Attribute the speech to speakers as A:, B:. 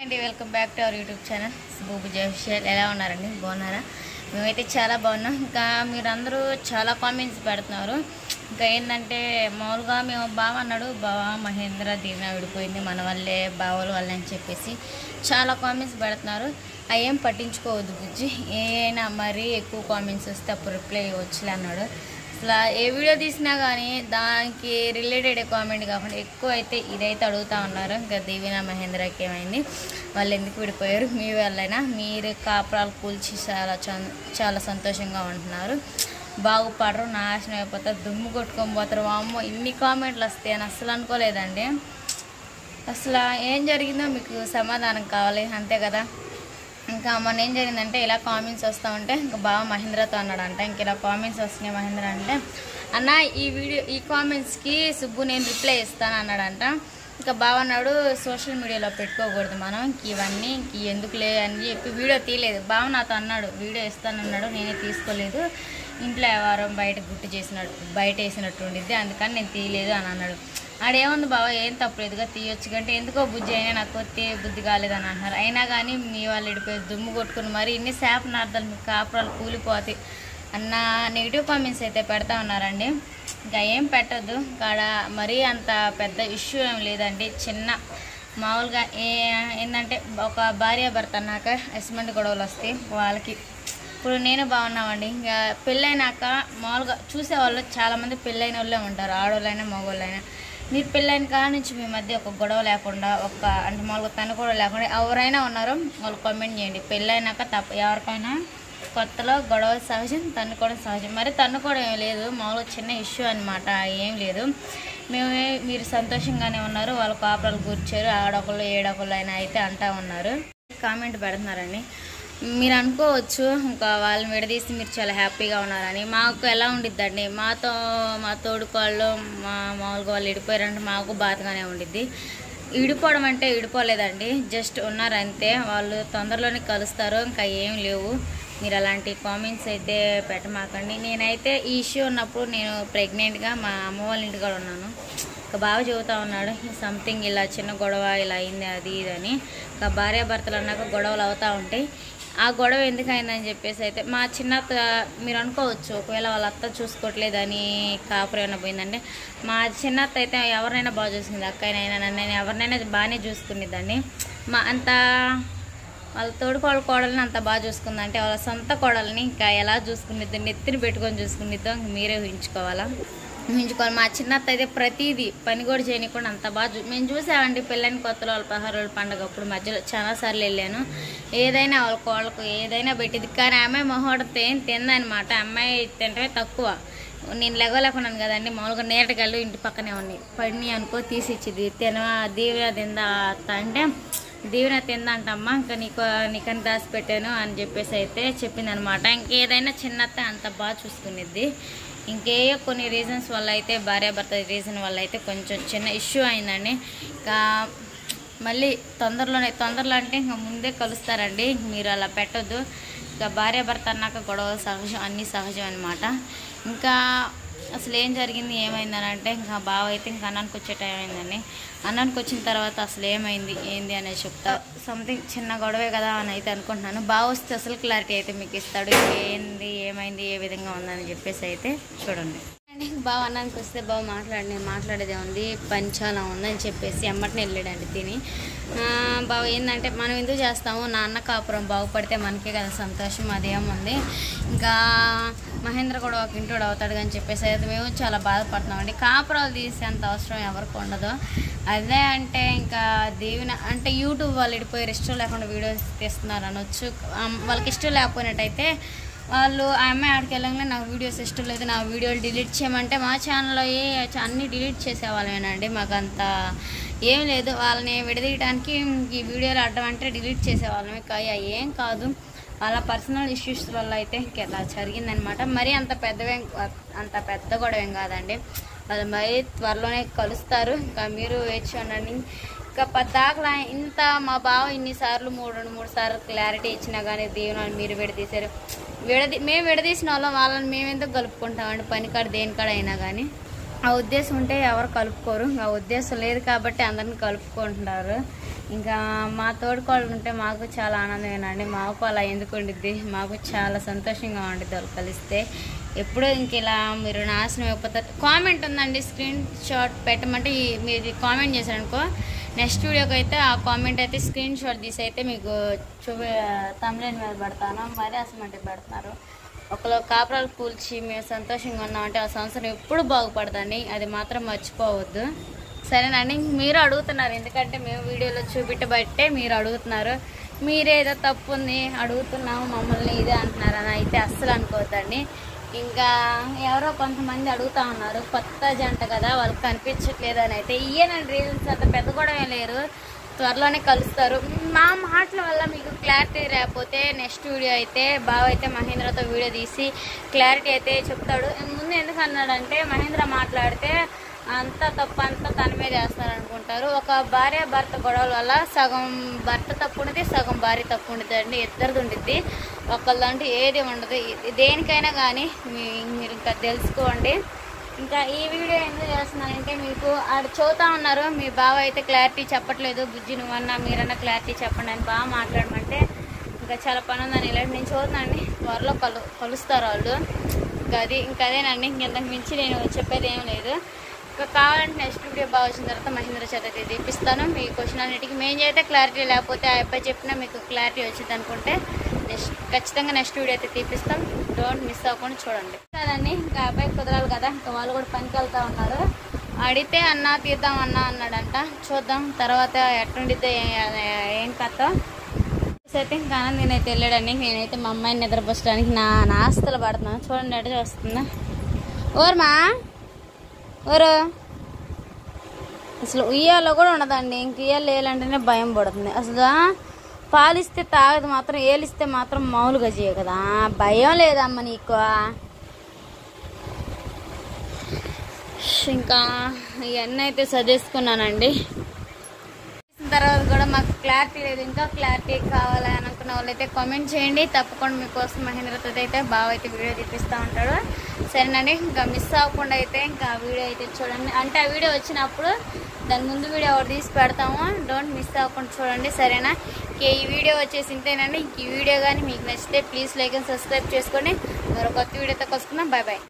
A: అండి welcome back to our YouTube channel Subbu Jaishal. ఎలా ఉన్నారండి? బాగున్నారా? మేమైతే చాలా బాగున్నాం. ఇంకా మీరందరూ చాలా కామెంట్స్ పెడుతున్నారు. ఇంకా ఏంటంటే మామూలుగా మేము బావ అన్నాడు, బావ మహేంద్ర దీవెన విడిపోయింది మన వల్లే, బావల వల్లే అని చెప్పేసి చాలా కామెంట్స్ పెడుతున్నారు. అవి ఏం పట్టించుకోవద్దు బుజ్జి. ఏమైనా మరీ ఎక్కువ కామెంట్స్ వస్తే అప్పుడు రిప్లై ఇవ్వచ్చులే అన్నాడు. అసలు ఏ వీడియో తీసినా కానీ దానికి రిలేటెడ్ కామెంట్ కాకుండా ఎక్కువ అయితే ఇదైతే అడుగుతూ ఉన్నారు. ఇంకా దీవెన మహేంద్రకి ఏమైంది, వాళ్ళు ఎందుకు విడిపోయారు, మీ వాళ్ళైనా మీరు కాపురాలు కూల్చి చాలా సంతోషంగా ఉంటున్నారు, బాగుపడరు, నాశనం అయిపోతారు, దుమ్ము కొట్టుకొని పోతారు. అమ్మో ఇన్ని కామెంట్లు వస్తాయని అసలు అనుకోలేదండి. అసలు ఏం జరిగిందో మీకు సమాధానం కావాలి అంతే కదా. ఇంకా మొన్న ఏం జరిగిందంటే ఇలా కామెంట్స్ వస్తూ ఉంటే ఇంకా బావ మహేంద్రతో అన్నాడంట, ఇంక ఇలా కామెంట్స్ వస్తున్నాయి మహేంద్ర అంటే, అన్న ఈ కామెంట్స్కి సుబ్బు నేను రిప్లై ఇస్తాను అన్నాడంట. ఇంకా బావ అన్నాడు సోషల్ మీడియాలో పెట్టుకోకూడదు మనం, ఇవన్నీ ఎందుకులే అని చెప్పి వీడియో తీయలేదు. బావ నాతో అన్నాడు వీడియో ఇస్తానన్నాడు, నేనే తీసుకోలేదు, ఇంట్లో వ్యవహారం బయట వేసినట్టు ఉండిద్ది, అందుకని నేను తీయలేదు అని అన్నాడు. ఆడేముంది బావ ఏం తప్పలేదుగా తీయొచ్చు కంటే, ఎందుకో బుజ్జి అయినా నాకు బుద్ధి కాలేదని అంటున్నారు. అయినా కానీ మీ వాళ్ళు విడిపోయి దుమ్ము కొట్టుకుని మరి ఇన్ని శాపనార్థాలు మీ కాపురాలు కూలిపోతాయి అన్న నెగిటివ్ కామెంట్స్ అయితే పెడతా ఉన్నారండి. ఇంకా ఏం పెట్టద్దు కాడ, మరీ అంత పెద్ద ఇష్యూ ఏం లేదండి, చిన్న మామూలుగా ఏంటంటే ఒక భార్య భర్త అన్నాక హస్బెండ్ గొడవలు వస్తాయి వాళ్ళకి. ఇప్పుడు నేను బాగున్నామండి, ఇంకా పెళ్ళైనాక మామూలుగా చూసేవాళ్ళు చాలామంది పెళ్ళైన వాళ్ళే ఉంటారు, ఆడవాళ్ళైనా మగవాళ్ళైనా. మీరు పెళ్ళైన కాడ నుంచి మీ మధ్య ఒక గొడవ లేకుండా, అంటే మామూలుగా తను కూడా లేకుండా ఎవరైనా ఉన్నారో వాళ్ళు కామెంట్ చేయండి. పెళ్ళైనాక ఎవరికైనా కొత్తలో గొడవ సహజం, తన్నుకోవడం సహజం. మరి తన్నుకోవడం ఏం లేదు, మామూలుగా చిన్న ఇష్యూ అనమాట, ఏం లేదు. మీరు సంతోషంగానే ఉన్నారు, వాళ్ళ కాపురాలు కూర్చారు, ఆడొకళ్ళు ఏడొకళ్ళు అయినా అయితే అంటా ఉన్నారు. కామెంట్ పెడుతున్నారండి. మీరు అనుకోవచ్చు ఇంకా వాళ్ళని విడదీసి మీరు చాలా హ్యాపీగా ఉన్నారని. మాకు ఎలా ఉండిద్దండి, మా తోడుకోళ్ళు మామూలుగా వాళ్ళు విడిపోయారంటే మాకు బాధగానే ఉండిద్ది. విడిపోవడం అంటే విడిపోలేదండి, జస్ట్ ఉన్నారు అంతే, వాళ్ళు తొందరలోనే కలుస్తారు, ఇంకా ఏం లేవు. మీరు అలాంటి కామెంట్స్ అయితే పెట్టమాకండి. నేనైతే ఈ ఇష్యూ ఉన్నప్పుడు నేను ప్రెగ్నెంట్గా మా అమ్మ వాళ్ళ ఇంటి కూడా ఉన్నాను. ఇంకా బాగా చెబుతూ ఉన్నాడు సంథింగ్ ఇలా చిన్న గొడవ ఇలా అయింది అది ఇదని. ఇంకా భార్యాభర్తలు అన్నాక గొడవలు అవుతూ ఉంటాయి. ఆ గొడవ ఎందుకు అయిందని చెప్పేసి అయితే మా చిన్నత్త, మీరు అనుకోవచ్చు ఒకవేళ వాళ్ళ అత్త చూసుకోవట్లేదని కాపురం ఏమైనా పోయిందంటే, మా చిన్నత్త అయితే ఎవరినైనా బాగా చూసుకుంది, అక్కనైనా నన్నైనా ఎవరినైనా బాగానే చూసుకునేదాన్ని. అంత వాళ్ళ కోడల్ని అంత బాగా చూసుకుందంటే వాళ్ళ సొంత కోడల్ని ఇంకా ఎలా చూసుకునిద్దో, నెత్తిని పెట్టుకొని చూసుకునిద్దో మీరే ఊహించుకోవాలి. మా చిన్నత్త అయితే ప్రతిదీ పని కూడా చేయకుండా అంత బాగా మేము చూసామండి. పెళ్ళని కొత్తలో వాళ్ళ 16 రోజుల పండుగ అప్పుడు మధ్యలో చాలాసార్లు వెళ్ళాను. ఏదైనా వాళ్ళకు ఏదైనా పెట్టింది, కానీ అమ్మాయి మొహోడతో ఏం తిందనమాట. అమ్మాయి తింటే తక్కువ, నేను లెగలేకున్నాను కదండి, మామూలుగా నీటకెళ్ళు ఇంటి పక్కనే ఉన్నాయి పడిని అనుకో తీసి ఇచ్చింది. దీవెన తిందా అంటే, దీవెన తిందంటమ్మా ఇంకా నీకని దాచి పెట్టాను అని చెప్పేసి అయితే చెప్పిందనమాట. ఇంకేదైనా చిన్నత్త అంత బాగా చూసుకునేది. ఇంకే కొన్ని రీజన్స్ వల్ల అయితే భార్యాభర్త రీజన్ వల్ల అయితే కొంచెం చిన్న ఇష్యూ అయిందండి. ఇంకా మళ్ళీ తొందరలో అంటే ఇంకా ముందే కలుస్తారండి, మీరు అలా పెట్టొద్దు. ఇంకా భార్యాభర్త అన్నాక గొడవలు సహజం, అన్నీ సహజం అనమాట. ఇంకా అసలు ఏం జరిగింది ఏమైందని అంటే, ఇంకా బావ అయితే ఇంకా అన్నానికి వచ్చే టైం అయిందండి. అన్నానికి వచ్చిన తర్వాత అసలు ఏమైంది ఏంది అనేది చెప్తా. సంథింగ్ చిన్న గొడవే కదా అని అయితే అనుకుంటున్నాను. బావ వస్తే అసలు క్లారిటీ అయితే మీకు ఇస్తాడు, ఏంది ఏమైంది ఏ విధంగా ఉందని చెప్పేసి అయితే చూడండి. అండి బావ అన్నానికి వస్తే బావ మాట్లాడేదే ఉంది, పని చాలా ఉందని చెప్పేసి ఎమ్మటిని వెళ్ళాడండి తిని. బావ ఏంటంటే మనం ఎందుకు చేస్తాము, నాన్న కాపురం బాగుపడితే మనకే కదా సంతోషం, అదేముంది. ఇంకా మహేంద్ర కూడా ఒక ఇంటోడు అవుతాడు అని చెప్పేసి అయితే మేము చాలా బాధపడుతున్నామండి. కాపురాలు తీసేంత అవసరం ఎవరికి ఉండదు. అదే అంటే ఇంకా దీవెన అంటే యూట్యూబ్ వాళ్ళు విడిపోయి ఇష్టం లేకుండా వీడియోస్ తీస్తున్నారు అనొచ్చు. వాళ్ళకి ఇష్టం లేకపోయినట్టయితే వాళ్ళు ఆ అమ్మాయి ఆడికి వెళ్ళగానే నాకు వీడియోస్ ఇష్టం లేదు, నా వీడియోలు డిలీట్ చేయమంటే మా ఛానల్లో అన్నీ డిలీట్ చేసేవాళ్ళమేనండి. మాకు అంత ఏం లేదు, వాళ్ళని విడదీయడానికి ఈ వీడియోలు ఆడడం అంటే డిలీట్ చేసేవాళ్ళమే. ఏం కాదు, వాళ్ళ పర్సనల్ ఇష్యూస్ వల్ల అయితే ఇలా జరిగిందనమాట. మరీ అంత పెద్ద గొడవ ఏం కాదండి. వాళ్ళు మరీ త్వరలోనే కలుస్తారు, ఇంకా మీరు వేచి ఉండండి. ఇంకా పద్దాకలా ఇంత మా బావ ఇన్నిసార్లు 3 సార్లు క్లారిటీ ఇచ్చినా కానీ దీవెన మీరు విడదీశారు. మేము విడదీసిన వాళ్ళని మేము ఎందుకు కలుపుకుంటామండి, పని కాడ దేని కాడ అయినా కానీ. ఆ ఉద్దేశం ఉంటే ఎవరు కలుపుకోరు. ఆ ఉద్దేశం లేదు కాబట్టి అందరిని కలుపుకుంటున్నారు. ఇంకా మా తోడుకోళ్ళు ఉంటే మాకు చాలా ఆనందమేనండి. మాకు అలా ఎందుకు ఉండిద్ది, మాకు చాలా సంతోషంగా ఉండిద్ది వాళ్ళు కలిస్తే. ఎప్పుడూ ఇంక ఇలా మీరు నాశనం అయిపోతారు. కామెంట్ ఉందండి, స్క్రీన్ షాట్ పెట్టమంటే మీరు కామెంట్ చేశారనుకో, నెక్స్ట్ వీడియోకి అయితే ఆ కామెంట్ అయితే స్క్రీన్ షాట్ తీసి అయితే మీకు తమ్ముళ్ళ మీద పెడతాను. మరి అసలు పెడుతున్నారు. ఒకళ్ళు కాపురాలు కూల్చి మేము సంతోషంగా ఉన్నామంటే ఆ సంవత్సరం ఎప్పుడు బాగుపడదండి, అది మాత్రం మర్చిపోవద్దు. సరేనండి. మీరు అడుగుతున్నారు, ఎందుకంటే మేము వీడియోలో చూపెట్టబట్టే మీరు అడుగుతున్నారు. మీరేదో తప్పు ఉంది అడుగుతున్నాము మమ్మల్ని ఇదే అంటున్నారు అని అయితే అస్సలు అనుకోవద్దండి. ఇంకా ఎవరో కొంతమంది అడుగుతూ ఉన్నారు, కొత్త జంట కదా వాళ్ళకి కనిపించట్లేదు అని అయితే. ఇయ్యేనండి రీజన్స్, అంత పెద్ద కూడా లేరు, త్వరలోనే కలుస్తారు. మా మాటల వల్ల మీకు క్లారిటీ లేకపోతే నెక్స్ట్ వీడియో అయితే బావ అయితే మహేంద్రతో వీడియో తీసి క్లారిటీ అయితే చెప్తాడు. ముందు ఎందుకు అన్నాడంటే, మహేంద్ర మాట్లాడితే అంతా తప్పు అంతా తన మీద వేస్తారనుకుంటారు. ఒక భార్య భర్త గొడవల వల్ల సగం భర్త తప్పు ఉండదు, సగం భార్య తప్పు ఉండదు అండి. ఇద్దరిది ఉండిద్ది, ఒకళ్ళంటూ ఏది ఉండదు. దేనికైనా కానీ మీరు ఇంకా తెలుసుకోండి. ఇంకా ఈ వీడియో ఎందుకు చేస్తున్నానంటే, మీకు ఆడ చదువుతా ఉన్నారు, మీ బావ అయితే క్లారిటీ చెప్పట్లేదు. బుజ్జి నువ్వన్నా మీరన్నా క్లారిటీ చెప్పండి అని బాగా మాట్లాడమంటే, ఇంకా చాలా పని ఉందని ఇలా నేను చదువుతానండి. త్వరలో కలుస్తారు వాళ్ళు. ఇంకా అదేనండి. ఇంతకు మించి నేను చెప్పేది ఏం లేదు. ఇంకా కావాలంటే నెక్స్ట్ వీడియో బాగా వచ్చిన తర్వాత మహేంద్ర చేత అయితే తీపిస్తాను. మీ క్వశ్చన్ అన్నిటికీ మేము అయితే క్లారిటీ లేకపోతే ఆ అబ్బాయి చెప్పినా మీకు క్లారిటీ వచ్చింది అనుకుంటే ఖచ్చితంగా నెక్స్ట్ వీడియో అయితే తీపిస్తాం. డోంట్ మిస్ అవ్వకుండా చూడండి. కదండి, ఇంకా అబ్బాయి కుదరాలి కదా, ఇంకా వాళ్ళు కూడా పనికి వెళ్తూ ఉన్నారు. అడిగితే అన్న తీద్దాం అన్నాడంట. చూద్దాం తర్వాత ఎట్లుండితే ఏం కథ అయితే. ఇంకా నేనైతే వెళ్ళాడండి. నేనైతే మా అమ్మాయిని నిద్రపోసడానికి నా ఆస్తులు పడుతున్నాను. చూడండి ఎట వస్తుందా ఓర్మా ఓరు. అసలు ఉయ్యాలో కూడా ఉండదండి. ఇంక ఉయ్యాలు వేయాలంటేనే భయం పడుతుంది. అసలు పాలిస్తే తాగదు, మాత్రం ఏలిస్తే మాత్రం మామూలుగా చేయ కదా. భయం లేదమ్మ నీకు. ఇంకా ఇవన్నీ అయితే చదివేసుకున్నానండి. తర్వాత కూడా మాకు క్లారిటీ లేదు, ఇంకా క్లారిటీ కావాలని అనుకున్న వాళ్ళైతే కామెంట్ చేయండి. తప్పకుండా మీకోసం మహేంద్రతో అయితే బాగా అయితే వీడియో తీపిస్తూ ఉంటాడు. సరేనండి. ఇంకా మిస్ అవ్వకుండా అయితే ఇంకా వీడియో అయితే చూడండి. అంటే ఆ వీడియో వచ్చినప్పుడు దాని ముందు వీడియో ఒకటి తీసి పెడతాము. డోంట్ మిస్ అవ్వకుండా చూడండి, సరేనా. ఈ వీడియో వచ్చేసి ఇంతేనండి. ఈ వీడియో కానీ మీకు నచ్చితే ప్లీజ్ లైక్ అండ్ సబ్స్క్రైబ్ చేసుకోండి. మరో కొత్త వీడియోతో కలుసుకుందాం. Bye bye.